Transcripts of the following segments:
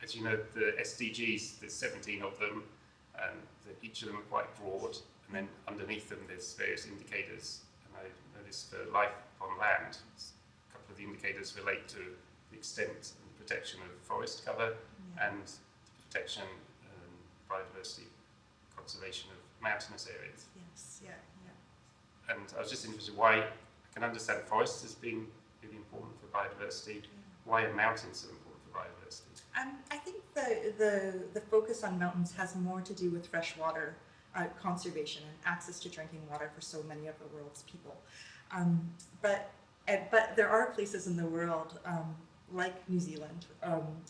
as you know, the SDGs, there's 17 of them, and each of them are quite broad, and then underneath them there's various indicators. And I noticed for life on land, a couple of the indicators relate to the extent and protection of forest cover and the protection and biodiversity conservation of mountainous areas. Yes, yeah. And I was just interested why, I can understand forests as being really important for biodiversity. Why are mountains so important for biodiversity? I think the focus on mountains has more to do with freshwater conservation and access to drinking water for so many of the world's people. But there are places in the world, like New Zealand,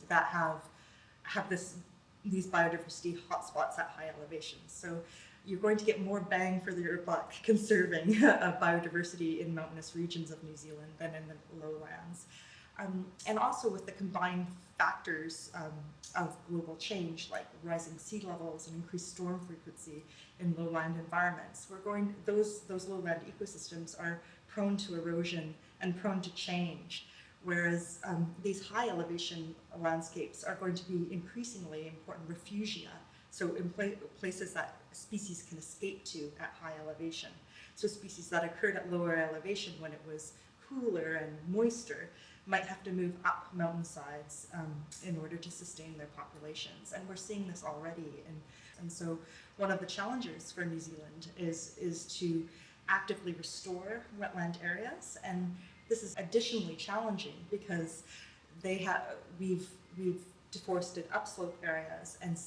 that have these biodiversity hotspots at high elevations. So you're going to get more bang for your buck conserving biodiversity in mountainous regions of New Zealand than in the lowlands. And also with the combined factors of global change, like rising sea levels and increased storm frequency in lowland environments, those lowland ecosystems are prone to erosion and prone to change, whereas these high elevation landscapes are going to be increasingly important refugia, so in places that species can escape to at high elevation. So species that occurred at lower elevation when it was cooler and moister might have to move up mountainsides in order to sustain their populations. And we're seeing this already. And so one of the challenges for New Zealand is to actively restore wetland areas. And this is additionally challenging because we've deforested upslope areas, and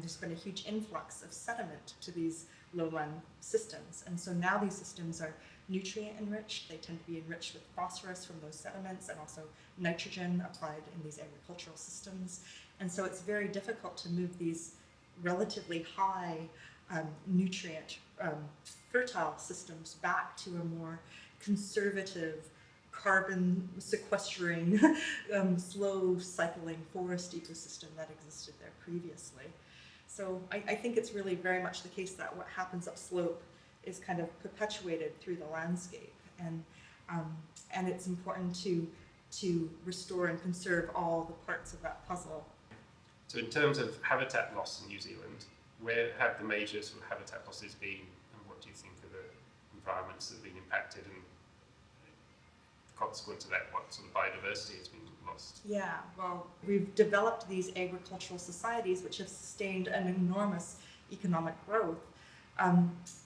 there's been a huge influx of sediment to these lowland systems. And so now these systems are nutrient enriched. They tend to be enriched with phosphorus from those sediments and also nitrogen applied in these agricultural systems. And so it's very difficult to move these relatively high nutrient fertile systems back to a more conservative, carbon sequestering, slow cycling forest ecosystem that existed there previously. So I think it's really very much the case that what happens upslope is kind of perpetuated through the landscape, and it's important to restore and conserve all the parts of that puzzle. So in terms of habitat loss in New Zealand, where have the major sort of habitat losses been, and what do you think are the environments that have been impacted, and the consequence of that, what sort of biodiversity has been lost? Yeah, well, we've developed these agricultural societies which have sustained an enormous economic growth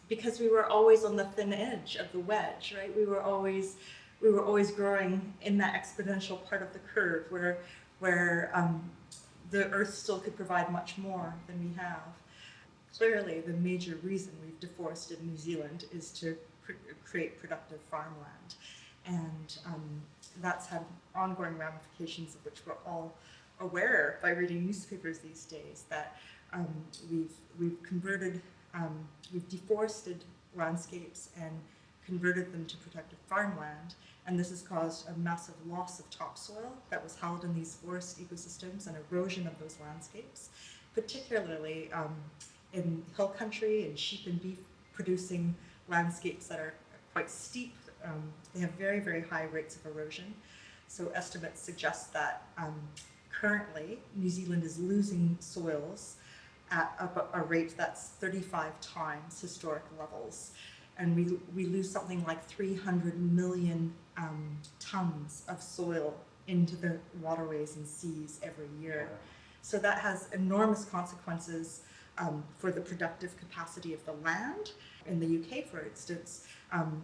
because we were always on the thin edge of the wedge, right? We were always growing in that exponential part of the curve where the Earth still could provide much more than we have. Clearly, the major reason we've deforested New Zealand is to create productive farmland. And that's had ongoing ramifications of which we're all aware by reading newspapers these days, that we've deforested landscapes and converted them to productive farmland. And this has caused a massive loss of topsoil that was held in these forest ecosystems and erosion of those landscapes, particularly in hill country and sheep and beef producing landscapes that are quite steep. They have very, very high rates of erosion. So estimates suggest that currently New Zealand is losing soils at a rate that's 35 times historic levels. And we lose something like 300 million tons of soil into the waterways and seas every year. Yeah. So that has enormous consequences for the productive capacity of the land. In the UK, for instance,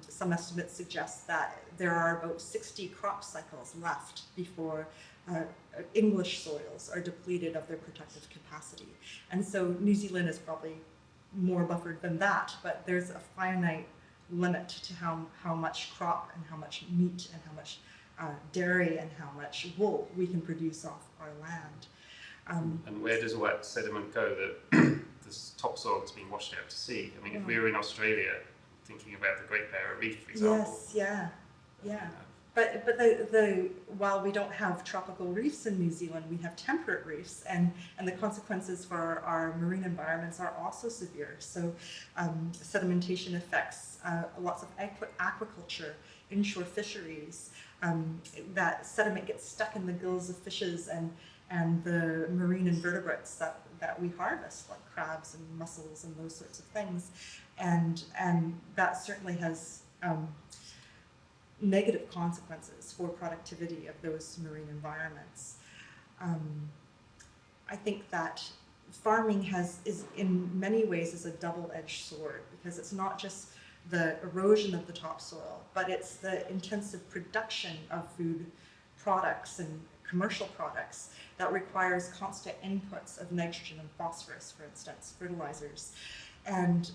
some estimates suggest that there are about 60 crop cycles left before English soils are depleted of their productive capacity. And so New Zealand is probably more buffered than that, but there's a finite limit to how much crop and how much meat and how much dairy and how much wool we can produce off our land. And where does all that sediment go, that this topsoil that's been washed out to sea? I mean, if we were in Australia, thinking about the Great Barrier Reef, for example. Yes, yeah. But while we don't have tropical reefs in New Zealand, we have temperate reefs, and the consequences for our marine environments are also severe. So sedimentation affects lots of aquaculture, inshore fisheries. That sediment gets stuck in the gills of fishes and and the marine invertebrates that we harvest, like crabs and mussels and those sorts of things. And that certainly has negative consequences for productivity of those marine environments. I think that farming is in many ways is a double-edged sword, because it's not just the erosion of the topsoil, but it's the intensive production of food products and commercial products that requires constant inputs of nitrogen and phosphorus, for instance, fertilizers. And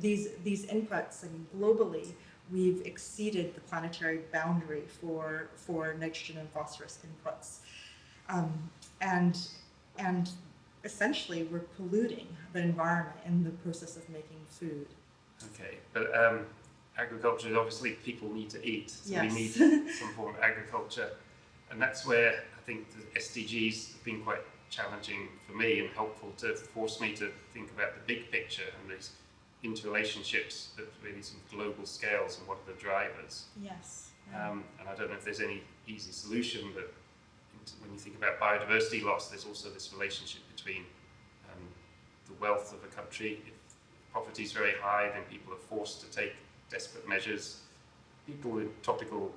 these inputs, I mean, globally, we've exceeded the planetary boundary for nitrogen and phosphorus inputs. And essentially, we're polluting the environment in the process of making food. Okay, but agriculture, obviously people need to eat, so yes. we need some form of agriculture. And that's where I think the SDGs have been quite challenging for me and helpful to force me to think about the big picture and these interrelationships at really some global scales and what are the drivers. Yes. And I don't know if there's any easy solution, but when you think about biodiversity loss, there's also this relationship between the wealth of a country. If poverty is very high, then people are forced to take desperate measures. People in tropical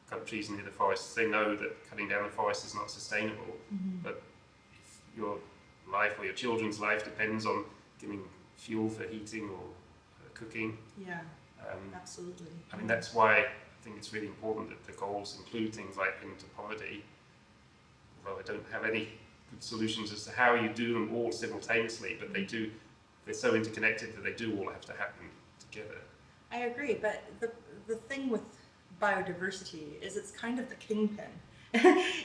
countries near the forests, they know that cutting down the forest is not sustainable. Mm-hmm. But if your life or your children's life depends on getting fuel for heating or cooking. Yeah, absolutely. I mean, that's why I think it's really important that the goals include things like end to poverty. Although I don't have any good solutions as to how you do them all simultaneously, but they're so interconnected that they do all have to happen together. I agree, but the thing with biodiversity is it's kind of the kingpin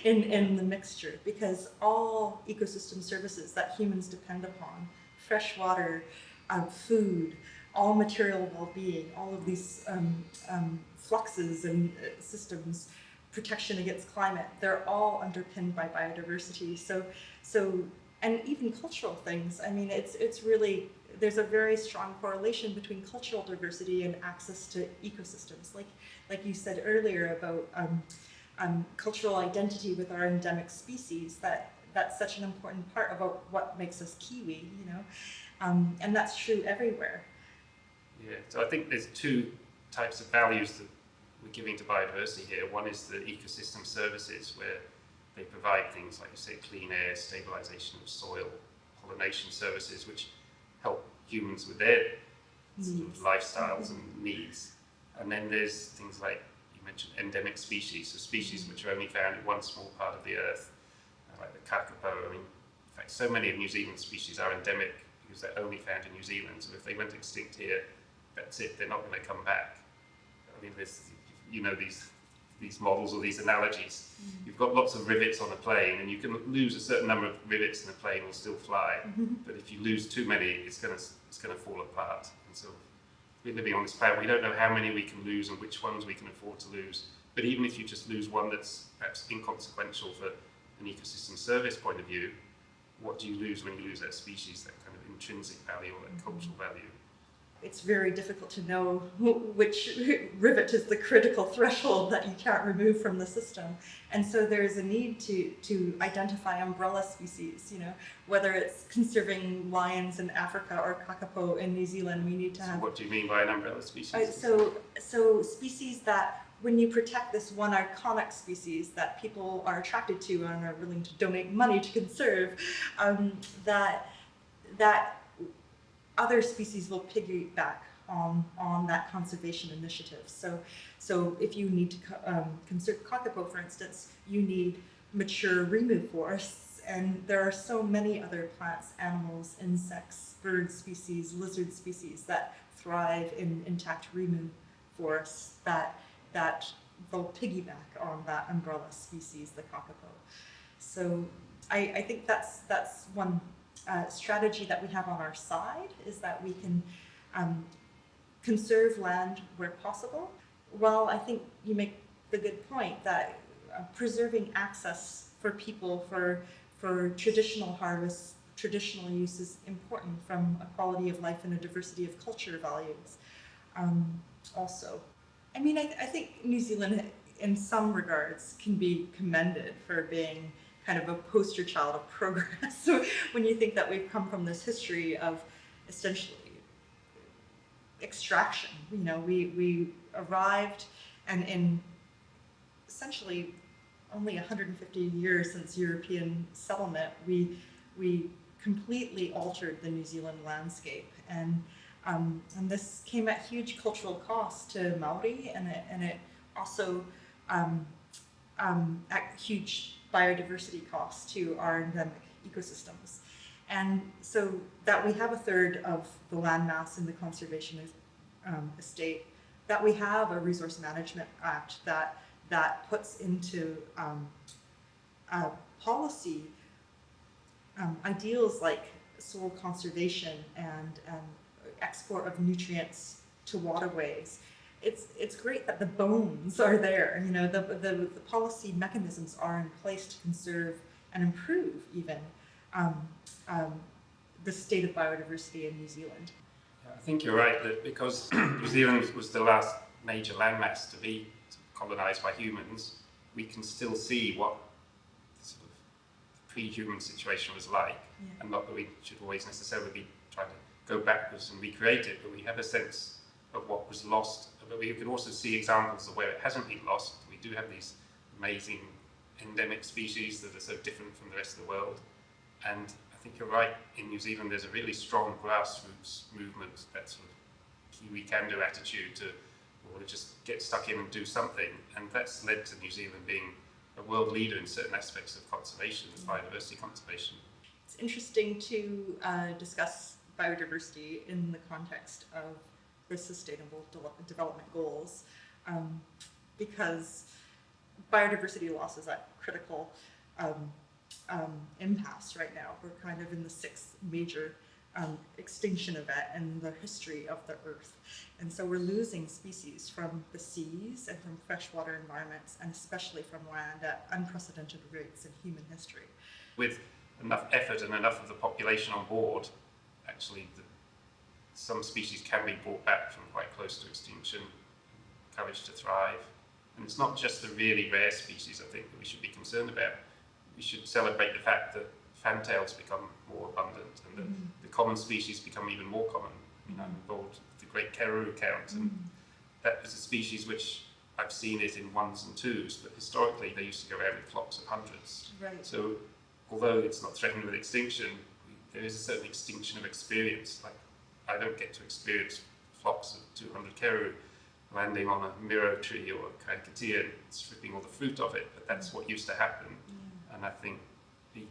in the mixture, because all ecosystem services that humans depend upon, fresh water, food, all material well-being, all of these fluxes and systems, protection against climate, they're all underpinned by biodiversity. So, and even cultural things. I mean, it's really, there's a very strong correlation between cultural diversity and access to ecosystems. Like you said earlier about cultural identity with our endemic species, that's such an important part about what makes us Kiwi, you know, and that's true everywhere. Yeah, so I think there's two types of values that we're giving to biodiversity here. One is the ecosystem services, where they provide things like you say, clean air, stabilization of soil, pollination services, which help humans with their sort of lifestyles and needs. And then there's things like you mentioned, endemic species, so species which are only found in one small part of the earth, like the kakapo. I mean, in fact, so many of New Zealand's species are endemic because they're only found in New Zealand. So if they went extinct here, that's it, they're not going to come back. I mean, there's, you know, these models or these analogies. You've got lots of rivets on a plane, and you can lose a certain number of rivets and the plane will still fly. But if you lose too many, it's going to fall apart. And so we're living on this planet. We don't know how many we can lose and which ones we can afford to lose. But even if you just lose one that's perhaps inconsequential for an ecosystem service point of view, what do you lose when you lose that species, that kind of intrinsic value or that cultural value? It's very difficult to know which rivet is the critical threshold that you can't remove from the system. And so there's a need to identify umbrella species, you know, whether it's conserving lions in Africa or kakapo in New Zealand, we need to have... So what do you mean by an umbrella species? So species that, when you protect this one iconic species that people are attracted to and are willing to donate money to conserve, that other species will piggyback on that conservation initiative. So if you need to conserve kakapo, for instance, you need mature remu forests, and there are so many other plants, animals, insects, bird species, lizard species that thrive in intact remu forests that they'll piggyback on that umbrella species, the kakapo. So I think that's one strategy that we have on our side, is that we can conserve land where possible. Well, I think you make the good point that preserving access for people for traditional harvests, traditional use is important from a quality of life and a diversity of culture values also. I mean, I think New Zealand in some regards can be commended for being kind of a poster child of progress. So when you think that we've come from this history of essentially extraction, we arrived, and in essentially only 150 years since European settlement, we completely altered the New Zealand landscape, and this came at huge cultural cost to Maori, and it also at huge biodiversity cost to our endemic ecosystems. And so that we have a third of the landmass in the conservation estate, that we have a Resource Management Act that puts into policy ideals like soil conservation and export of nutrients to waterways. It's great that the bones are there. The policy mechanisms are in place to conserve and improve even the state of biodiversity in New Zealand. I think you're right that because New Zealand was the last major landmass to be colonised by humans, we can still see what the sort of pre-human situation was like, and not that we should always necessarily be trying to go backwards and recreate it, but we have a sense of what was lost. But we can also see examples of where it hasn't been lost. We do have these amazing endemic species that are so different from the rest of the world, and I think you're right, in New Zealand there's a really strong grassroots movement, that sort of Kiwi can-do attitude to, well, just get stuck in and do something, and that's led to New Zealand being a world leader in certain aspects of conservation, biodiversity conservation. It's interesting to discuss biodiversity in the context of the Sustainable Development Goals, because biodiversity loss is at critical impasse right now. We're kind of in the sixth major extinction event in the history of the Earth. And so we're losing species from the seas and from freshwater environments, and especially from land at unprecedented rates in human history. With enough effort and enough of the population on board, actually some species can be brought back from quite close to extinction, encouraged to thrive. And it's not just the really rare species, I think, that we should be concerned about. We should celebrate the fact that fantails become more abundant, and that the common species become even more common. I'm involved with the great kōrero count, and that is a species which I've seen it in ones and twos, but historically they used to go around in flocks of hundreds. Right. So although it's not threatened with extinction, there is a certain extinction of experience. Like, I don't get to experience flocks of 200 kōrero landing on a rero tree or a kakatea and stripping all the fruit of it, but that's what used to happen. And I think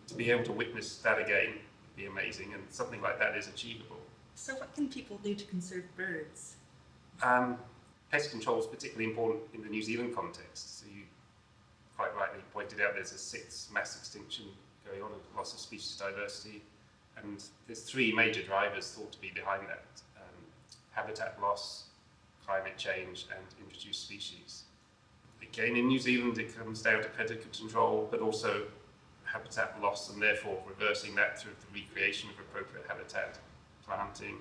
to be able to witness that again would be amazing, and something like that is achievable. So what can people do to conserve birds? Pest control is particularly important in the New Zealand context. So you quite rightly pointed out there's a sixth mass extinction going on, a loss of species diversity, and there's three major drivers thought to be behind that: habitat loss, climate change, and introduced species. Again, in New Zealand it comes down to predator control, but also habitat loss, and therefore reversing that through the recreation of appropriate habitat, planting,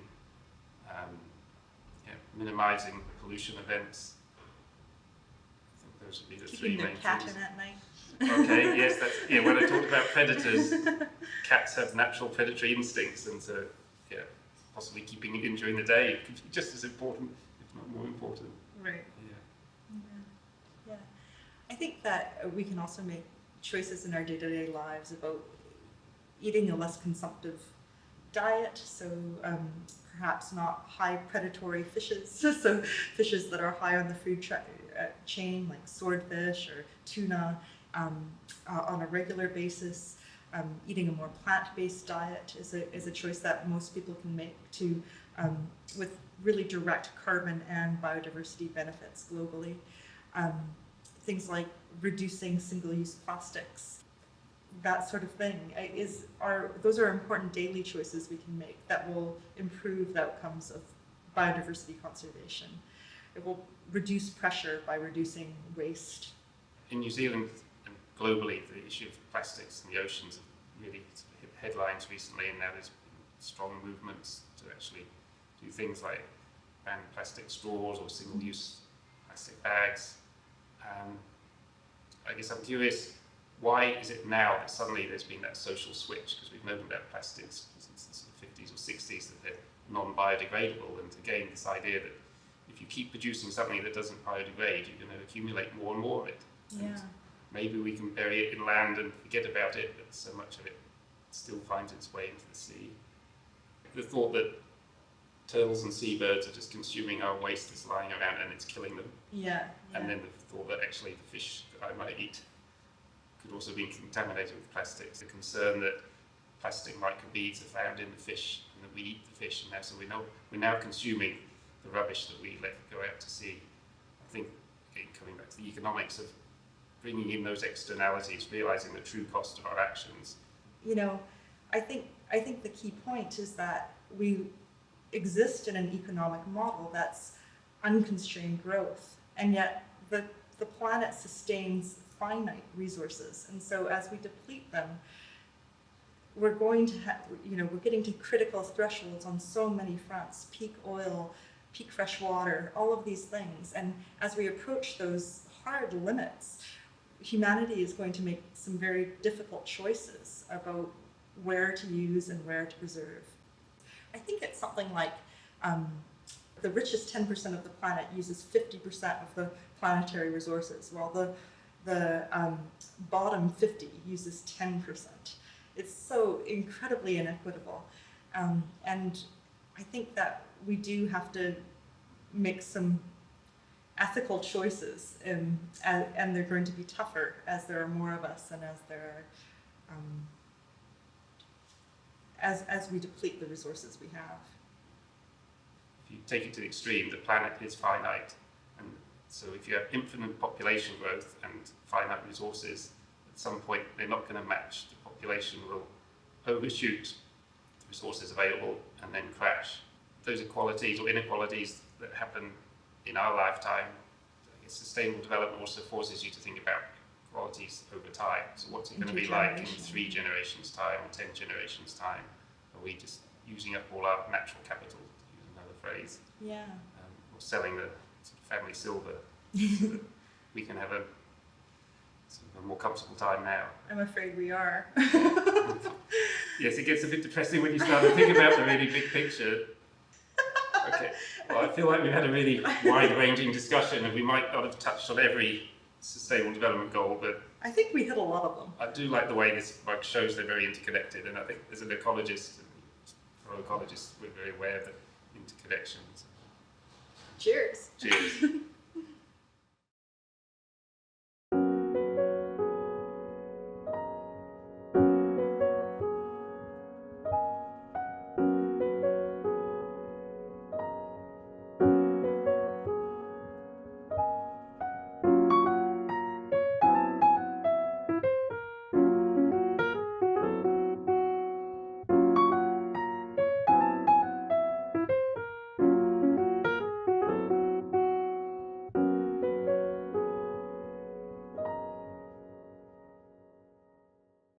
minimising pollution events. I think those would be the three main things. Keeping the cat in at night. Okay, yes, that's, when I talked about predators, cats have natural predatory instincts, and so possibly keeping it in during the day could be just as important, if not more important. Right. Yeah. I think that we can also make choices in our day-to-day lives about eating a less consumptive diet, so perhaps not high predatory fishes, so fishes that are high on the food chain, like swordfish or tuna, on a regular basis. Eating a more plant-based diet is a choice that most people can make to with really direct carbon and biodiversity benefits globally. Things like reducing single-use plastics, that sort of thing, those are important daily choices we can make that will improve the outcomes of biodiversity conservation. It will reduce pressure by reducing waste. In New Zealand and globally, the issue of plastics in the oceans have really hit headlines recently, and now there's been strong movements to actually do things like ban plastic straws or single-use plastic bags. I guess I'm curious, why is it now that suddenly there's been that social switch? Because we've known about plastics since the sort of 50s or 60s that they're non-biodegradable, and again this idea that if you keep producing something that doesn't biodegrade, you're going to accumulate more and more of it. Yeah. And maybe we can bury it in land and forget about it, but so much of it still finds its way into the sea. The thought that turtles and seabirds are just consuming our waste that's lying around and it's killing them. Yeah. And then the thought that actually the fish that I might eat could also be contaminated with plastics. The concern that plastic microbeads are found in the fish and that we eat the fish, and now so we're now consuming the rubbish that we let go out to sea. I think, again, coming back to the economics of bringing in those externalities, realizing the true cost of our actions. You know, I think the key point is that we exist in an economic model that's unconstrained growth, and yet the planet sustains finite resources, and so as we deplete them, we're going to have, we're getting to critical thresholds on so many fronts: peak oil, peak fresh water, all of these things. And as we approach those hard limits, humanity is going to make some very difficult choices about where to use and where to preserve. I think it's something like the richest 10% of the planet uses 50% of the planetary resources, while the bottom 50 uses 10%. It's so incredibly inequitable. And I think that we do have to make some ethical choices, and they're going to be tougher as there are more of us, and as there are, as we deplete the resources we have. If you take it to the extreme, the planet is finite, and so if you have infinite population growth and finite resources, at some point they're not going to match. The population will overshoot the resources available and then crash. Those equalities or inequalities that happen in our lifetime, I guess sustainable development also forces you to think about qualities over time. So what's it going to be like in 3 generations' time or 10 generations' time? Are we just using up all our natural capital, to use another phrase? Yeah. Or selling the sort of family silver so that we can have a sort of a more comfortable time now? I'm afraid we are. Yes, it gets a bit depressing when you start to think about the really big picture. Okay, well, I feel like we've had a really wide-ranging discussion, and we might not have touched on every sustainable development goal, but I think we hit a lot of them. I do like the way this work shows they're very interconnected, and I think as an ecologist, for ecologists, we're very aware of the interconnections. Cheers. Cheers.